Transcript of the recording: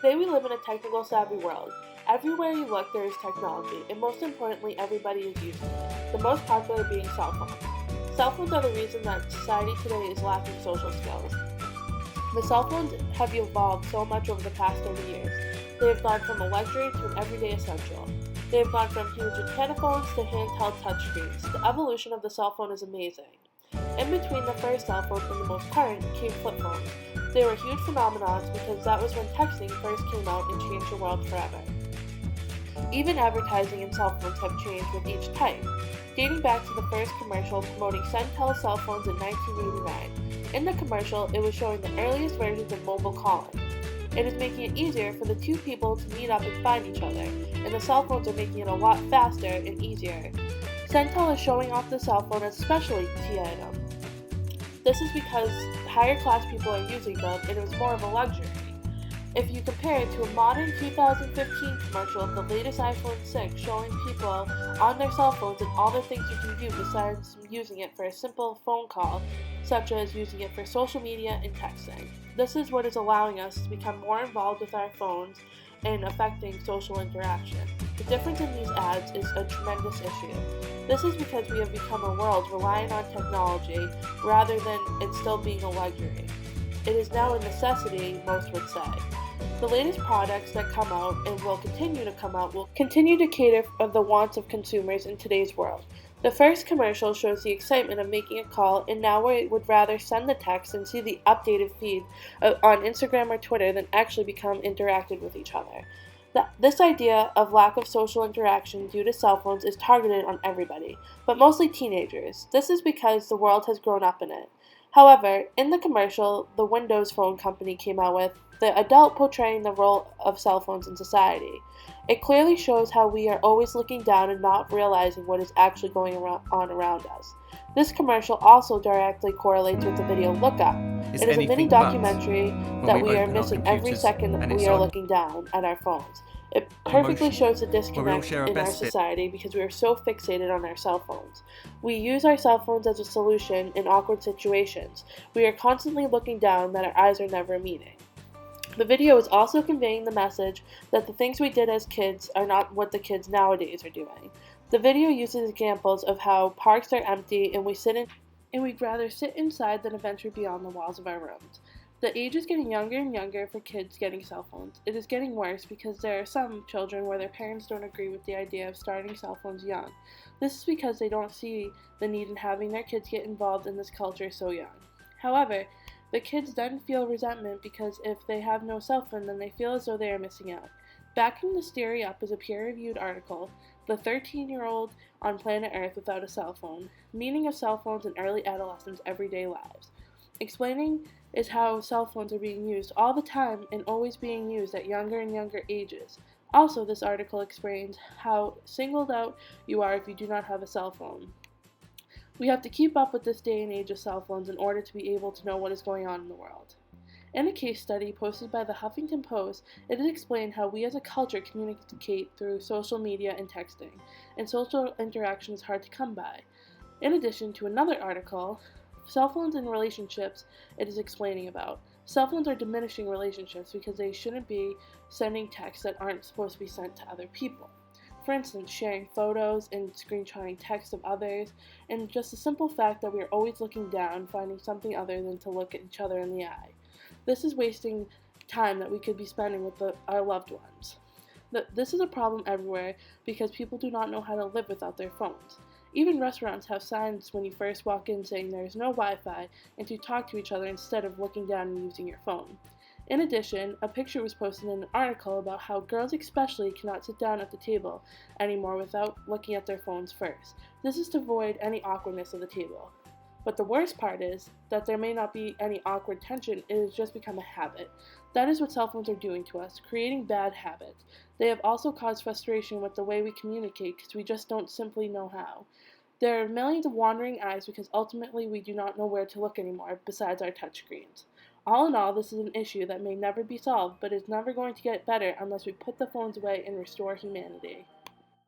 Today we live in a technical savvy world. Everywhere you look there is technology, and most importantly everybody is using it, the most popular being cell phones. Cell phones are the reason that society today is lacking social skills. The cell phones have evolved so much over the past 30 years. They have gone from a luxury to an everyday essential. They have gone from huge antenna phones to handheld touchscreens. The evolution of the cell phone is amazing. In between the first cell phone and the most current came flip phones. They were huge phenomenons because that was when texting first came out and changed the world forever. Even advertising in cell phones have changed with each type, dating back to the first commercial promoting Centel cell phones in 1989. In the commercial, it was showing the earliest versions of mobile calling. It is making it easier for the two people to meet up and find each other, and the cell phones are making it a lot faster and easier. Centel is showing off the cell phone as a specialty item. This is because higher class people are using them and it was more of a luxury. If you compare it to a modern 2015 commercial of the latest iPhone 6 showing people on their cell phones and all the things you can do besides using it for a simple phone call, such as using it for social media and texting. This is what is allowing us to become more involved with our phones and affecting social interaction. The difference in these ads is a tremendous issue. This is because we have become a world relying on technology rather than it still being a luxury. It is now a necessity, most would say. The latest products that come out and will continue to come out will continue to cater for the wants of consumers in today's world. The first commercial shows the excitement of making a call, and now we would rather send the text and see the updated feed on Instagram or Twitter than actually become interacted with each other. This idea of lack of social interaction due to cell phones is targeted on everybody, but mostly teenagers. This is because the world has grown up in it. However, in the commercial the Windows Phone company came out with, the adult portraying the role of cell phones in society. It clearly shows how we are always looking down and not realizing what is actually going on around us. This commercial also directly correlates with the video Look Up. Is It is a mini anything documentary but that when we we are open our missing every computers second and we it's are on looking down at our phones. It or perfectly motion, shows the where we all disconnect share our in our best bit. society because we are so fixated on our cell phones. We use our cell phones as a solution in awkward situations. We are constantly looking down that our eyes are never meeting. The video is also conveying the message that the things we did as kids are not what the kids nowadays are doing. The video uses examples of how parks are empty and we'd rather sit inside than venture beyond the walls of our rooms. The age is getting younger and younger for kids getting cell phones. It is getting worse because there are some children where their parents don't agree with the idea of starting cell phones young. This is because they don't see the need in having their kids get involved in this culture so young. However, the kids then feel resentment because if they have no cell phone, then they feel as though they are missing out. Backing this theory up is a peer-reviewed article, The 13-Year-Old on Planet Earth Without a Cell Phone, Meaning of Cell Phones in Early Adolescents' Everyday Lives. Explaining is how cell phones are being used all the time and always being used at younger and younger ages. Also, this article explains how singled out you are if you do not have a cell phone. We have to keep up with this day and age of cell phones in order to be able to know what is going on in the world. In a case study posted by the Huffington Post, it is explained how we as a culture communicate through social media and texting, and social interaction is hard to come by. In addition to another article, Cell phones in relationships, it is explaining about. Cell phones are diminishing relationships because they shouldn't be sending texts that aren't supposed to be sent to other people. For instance, sharing photos and screenshotting texts of others, and just the simple fact that we are always looking down, finding something other than to look at each other in the eye. This is wasting time that we could be spending with our loved ones. This is a problem everywhere because people do not know how to live without their phones. Even restaurants have signs when you first walk in saying there is no Wi-Fi and to talk to each other instead of looking down and using your phone. In addition, a picture was posted in an article about how girls especially cannot sit down at the table anymore without looking at their phones first. This is to avoid any awkwardness of the table. But the worst part is that there may not be any awkward tension, it has just become a habit. That is what cell phones are doing to us, creating bad habits. They have also caused frustration with the way we communicate because we just don't simply know how. There are millions of wandering eyes because ultimately we do not know where to look anymore besides our touchscreens. All in all, this is an issue that may never be solved, but is never going to get better unless we put the phones away and restore humanity.